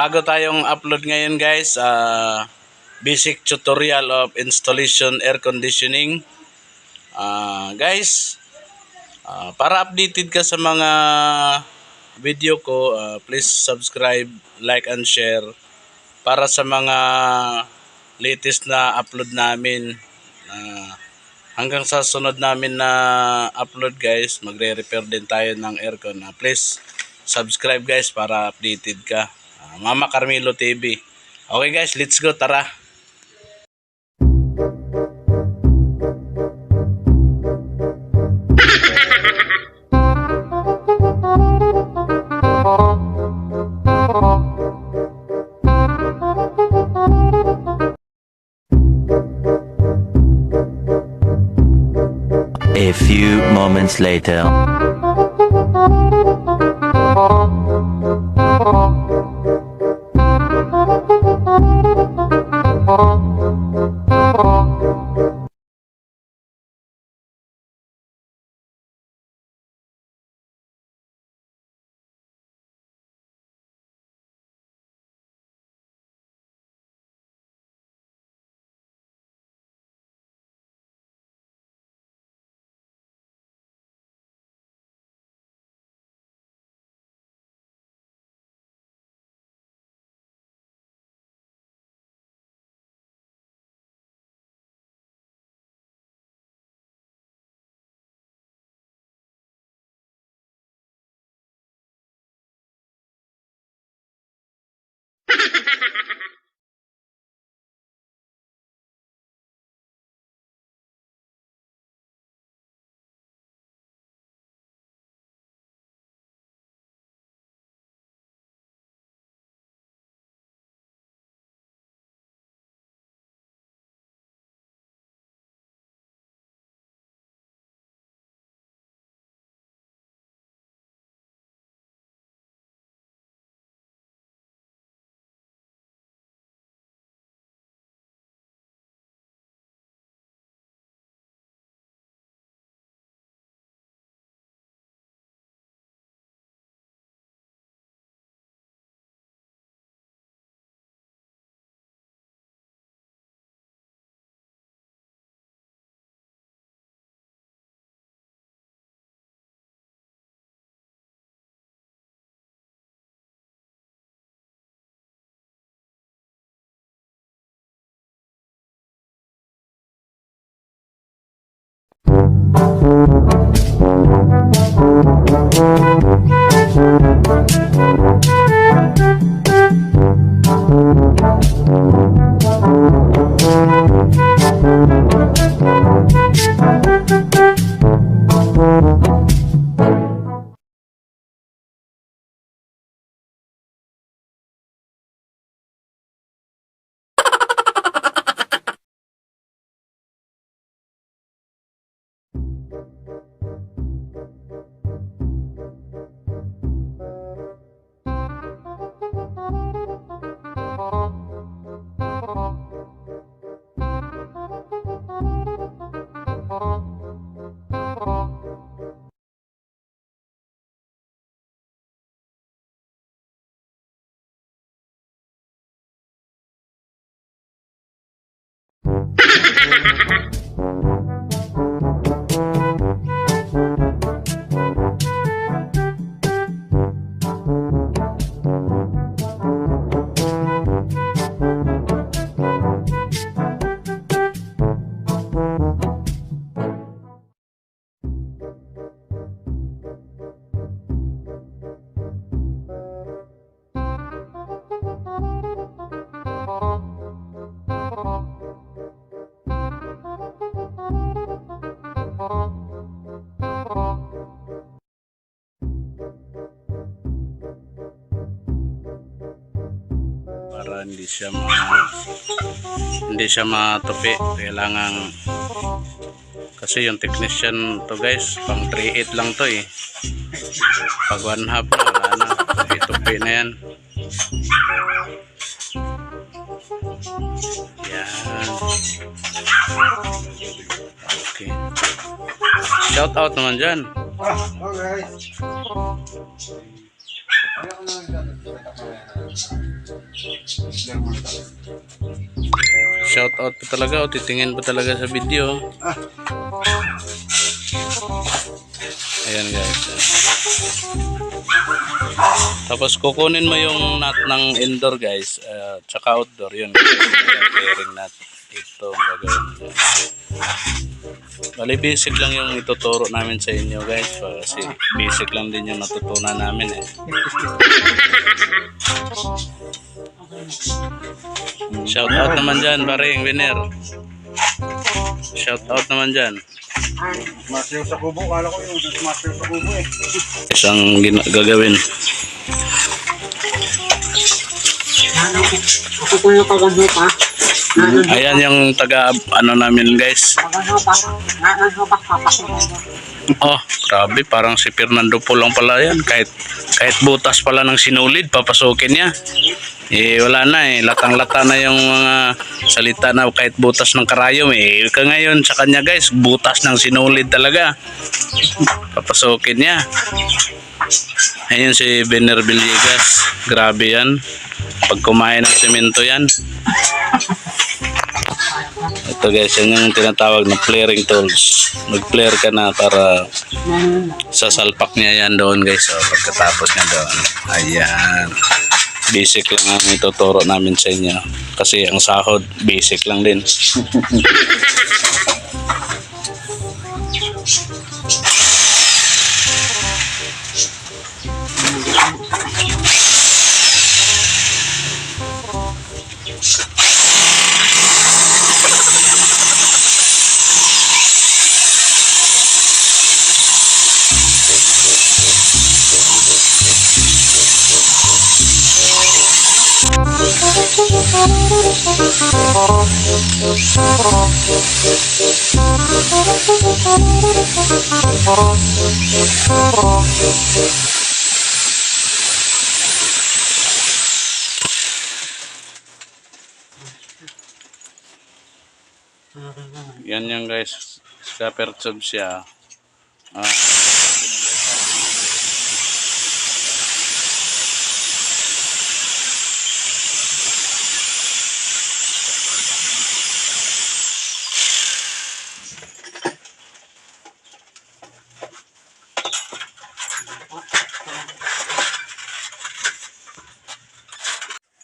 bago tayong upload ngayon guys, basic tutorial of installation air conditioning. Guys, para updated ka sa mga video ko, please subscribe, like and share para sa mga latest na upload namin. Hanggang sa sunod namin na upload guys, magre-repair din tayo ng aircon. Please subscribe guys para updated ka. Mama Carmelo TV. Okay guys, let's go, tara. A few moments later. Para hindi siya matupi, kailangan kasi yung technician to guys, pang 3.8 lang to eh. Pag 1/2 na, wala na, itupi na yan. Yan. Okay, shout out naman dyan. Okay. shout out pa talaga o titingin pa talaga sa video. Ayan guys. Tapos kukunin mo yung nut ng indoor guys, tsaka outdoor yun. Pairing nut. Ito ang gagawin dyan. Bali basic lang yung ituturo namin sa inyo guys, kasi basic lang din yung natutunan namin eh. Shout out naman dyan, paring winner. Shout out naman dyan. Master sa kubo, kala ko yung master sa kubo eh. Isang gagawin. Ako po yung taga-nupa. Ayan yung taga ano namin guys. Taga-nupa. Nanupa, papasukin mo. Oh, grabe, parang si Fernando po lang pala yan. Kahit butas pala ng sinulid, papasukin niya. Eh, wala na eh. Latang-lata na yung mga salita na kahit butas ng karayom eh. Ngayon sa kanya guys, butas ng sinulid talaga. Papasukin niya. Ayun si Benner Villegas. Grabe yan. Pag kumain ng semento yan. Ito guys, yan yung tinatawag na flaring tools. Mag-flare ka na para sasalpak niya yan doon guys. O, pagkatapos niya doon. Ayan. Basic lang ang ituturo namin sa inyo. Kasi ang sahod, basic lang din. Yan yan guys, scraper tube siya.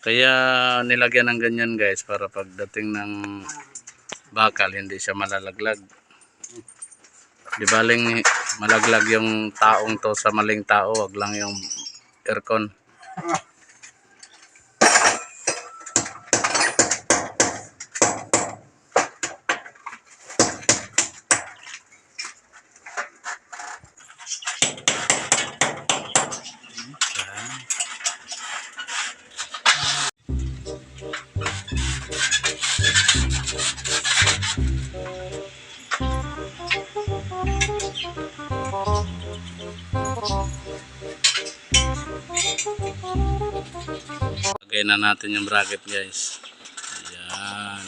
Kaya nilagyan ng ganyan guys para pagdating ng bakal hindi siya malalaglag. Di baling malaglag yung taong to sa maling tao, wag lang yung aircon. Lagay na natin yung bracket guys. Ayan.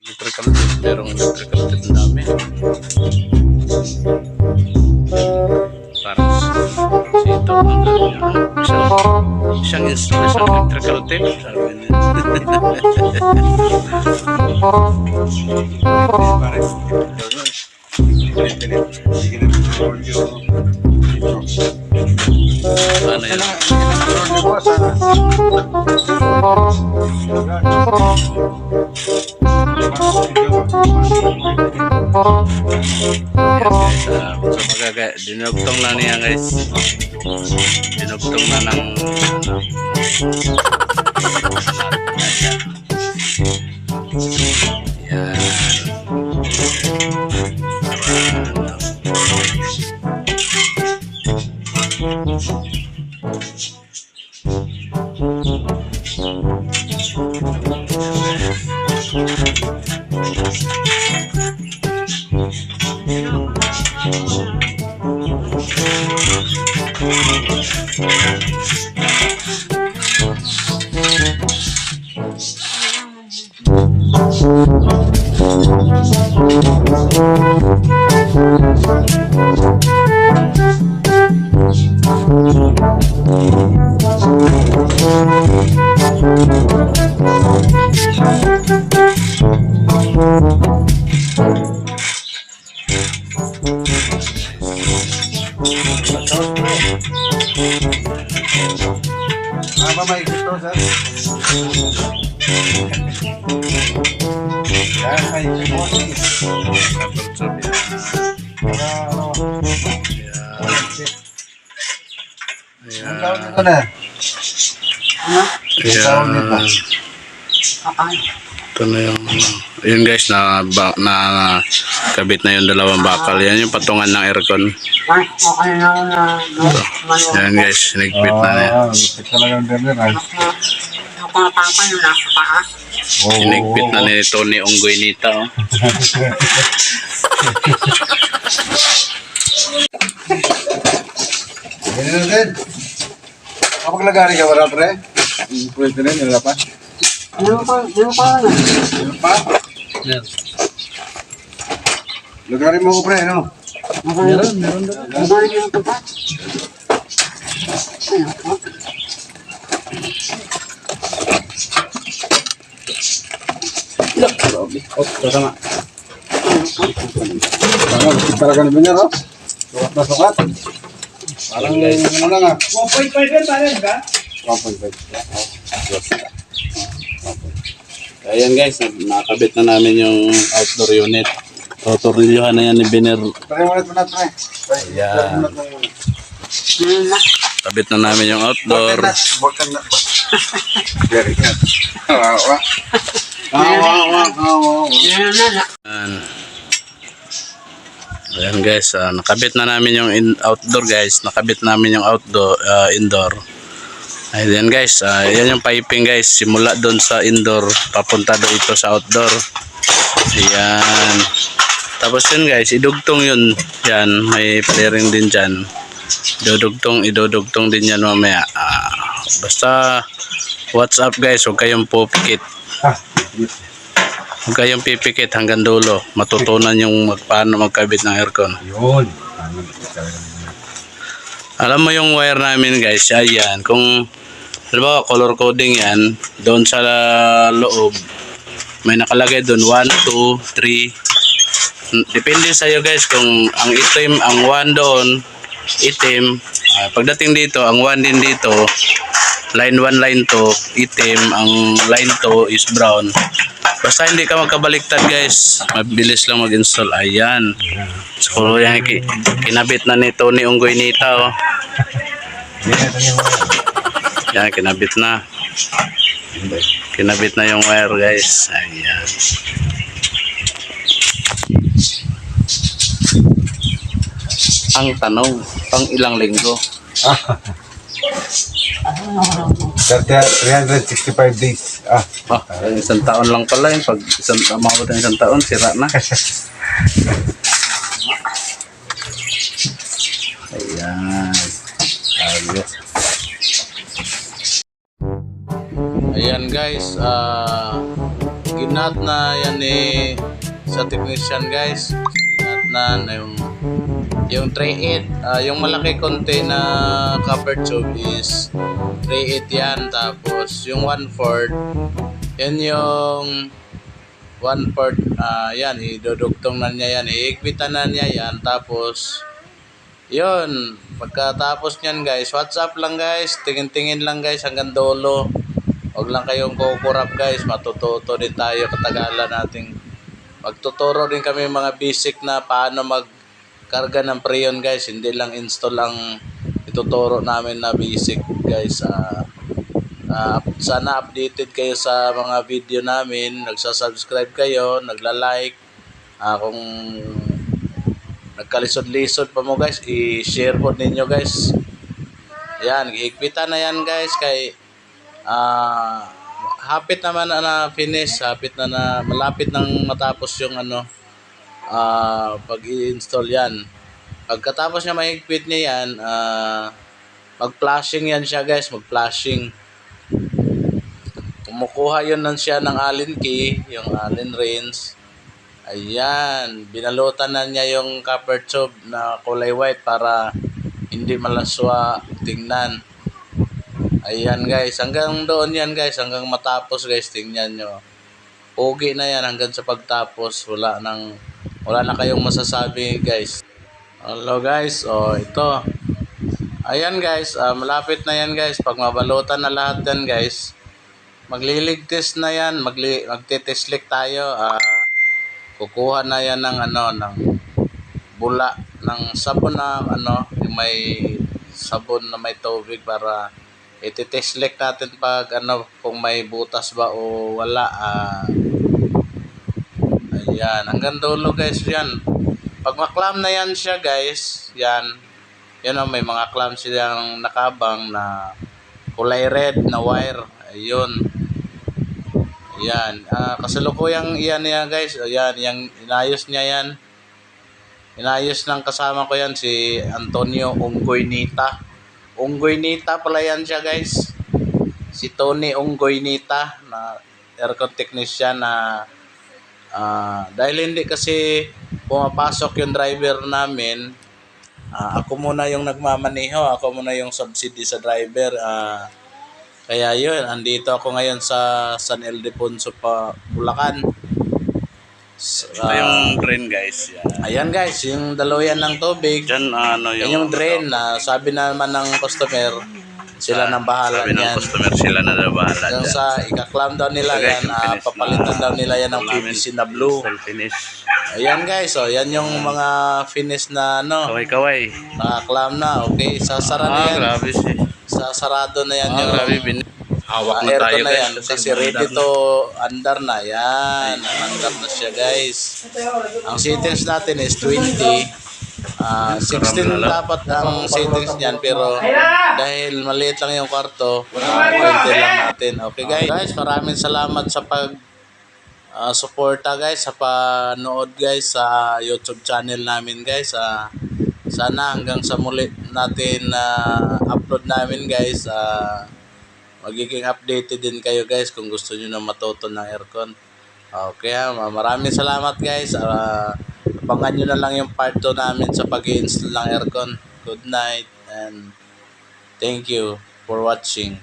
Electrical tip, merong electrical tip na dami. Parang sito ang isang electrical tip, sabi niya. Ano yan? po sa... Dinugtong na niya guys. Dinugtong na ng yan. Ba maigit to, sir? Yan, maigit po. Para ano? Ang tawag nito na? Ano? Ang tawag nito? Kapag. Ito na yung yun guys na kabit na yung dalawang bakal. Yan yung patungan ng aircon. Okay na. Yan guys, nagpit na niya. Lupit talaga ang burner, ha? Nakapapa yung nasa taas. Hinigpit na ni Tony Unggoy Nita. Oh. Ganyan na din. Kapag lagari ka wala, pre? Pwede rin, wala pa? Ano pa na? Wala pa? Lagari mo ko, pre, ano? Meron doon. Meron yung tuba. Ano po? Tama. Parang, talaga na binyan, oh. Sukat na sukat. Parang, ano lang, ah. 1.5 yan, parang, ba? 1.5. Ayan guys, nakabit na namin yung outdoor unit. Tuturilyohan na yan ni Biner. Try mo na, pre. Ayan. Meron na. Kabit na namin yung outdoor. Volcan nut ba? Very good. Awa. Meron na. Ayan guys, nakabit na namin yung outdoor guys. Nakabit namin yung outdoor, indoor. Ayan guys, yan yung piping guys. Simula doon sa indoor, papunta doon ito sa outdoor. Ayan. Tapos yun guys, idugtong yun. Yan, may flaring din dyan. Idudugtong din yan mamaya. Basta, what's up guys, huwag kayong pupikit. Huwag kayong pipikit hanggang dulo. Matutunan yung paano magkabit ng aircon. Yun. Alam mo yung wire namin guys, ayan. Kung halimbawa color coding yan, doon sa loob, may nakalagay doon 1, 2, 3. Depende sa iyo guys kung ang itim, ang 1 doon, itim. Pagdating dito, ang 1 din dito, line 1, line 2, itim. Ang line 2 is brown. Basta hindi ka magkabaliktad guys, mabilis lang mag-install. Ayan. So yan, kinabit na ni Tony Unggoy Nita. Oh. Yan, kinabit na. Kinabit na yung wire guys. Ayan. Ang tanong, pang ilang linggo? 365 days. Isang taon lang pala yun. Pag umabot ng isang taon, sira na. Ayan. Ayos. Ayan guys, ginat na yan sa technician guys. Ginat na yung 3.8, yung malaki konti na copper tube is 3.8 yan. Tapos yung 1/4, yan yung 1/4, yan, idudugtong na niya yan, iigpitan na niya yan. Tapos yun, Pagkatapos niyan guys, WhatsApp lang guys, tingin-tingin lang guys hanggang dulo. Huwag lang kayong kukurap guys, matututo din tayo katagalan nating. Magtuturo din kami mga basic na paano magkarga ng Freon guys, hindi lang install ang ituturo namin na basic guys. Sana updated kayo sa mga video namin, nagsasubscribe kayo, nagla-like. Kung nagkalisod-lisod pa mo guys, i-share po ninyo guys. Yan, iigpitan na yan guys kay hapit naman na finish, malapit nang matapos yung pag-i-install yan. Pagkatapos niya mahigpit niya yan, mag-flashing yan siya guys, mag-flashing. Kumukuha yun nun siya ng Allen key, yung Allen wrench. Ayan, binalutan na niya yung copper tube na kulay white para hindi malaswa tingnan. Ayan guys, hanggang doon yan guys, hanggang matapos guys, tingnan nyo. Pogi na yan hanggang sa pagtapos, wala na kayong masasabi guys. Hello guys, ito. Ayan guys, malapit na yan guys, pag mabalutan na lahat yan guys, magliligtis na yan, magtiteslik tayo. Kukuha na yan ng bula ng sabon na yung may sabon na may tubig para ititeslik natin pag kung may butas ba o wala. Ayan, hanggang dulo guys yan. Pag maklam na yan siya guys, yan may mga clamp silang nakabang na kulay red na wire. Ayun. Ayan, kasalukuyang iyan niya guys. Ayan, inayos niya yan. Inayos ng kasama ko yan, si Antonio Unggoy Nita. Unggoy Nita pala yan siya guys. Si Tony Unggoy Nita na aircon technician na dahil hindi kasi pumapasok yung driver namin, ako muna yung nagmamaneho, ako muna yung subsidy sa driver. Kaya yun, andito ako ngayon sa San Ildefonso pa, Bulacan. Ito yung drain guys. Ayan guys, yung daluyan ng tubig. Diyan, yung drain na sabi naman ng customer, sila nang bahala niyan. Sila na bahala dyan. Sa ikaklam daw nila so, guys, yan, papalitan daw nila yan ng PVC na blue. Ayan guys, yan yung mga finish na kaway. Nakaklam na, okay. Sasara na yan. Grabe siya. Sasarado na yan yung hawak na tayo na yan, kasi ready to andar na yan. Andar na siya guys. Ang settings natin is 20. 16 dapat ang settings niyan, pero dahil maliit lang yung kwarto, 20 lang natin. Okay guys, maraming salamat sa suporta guys, sa panood guys sa YouTube channel namin guys. Sana hanggang sa muli natin upload namin guys, magiging updated din kayo guys kung gusto nyo na matuto ng aircon. Okay, maraming salamat guys. Abangan nyo na lang yung part 2 namin sa pag-i-install ng aircon. Good night and thank you for watching.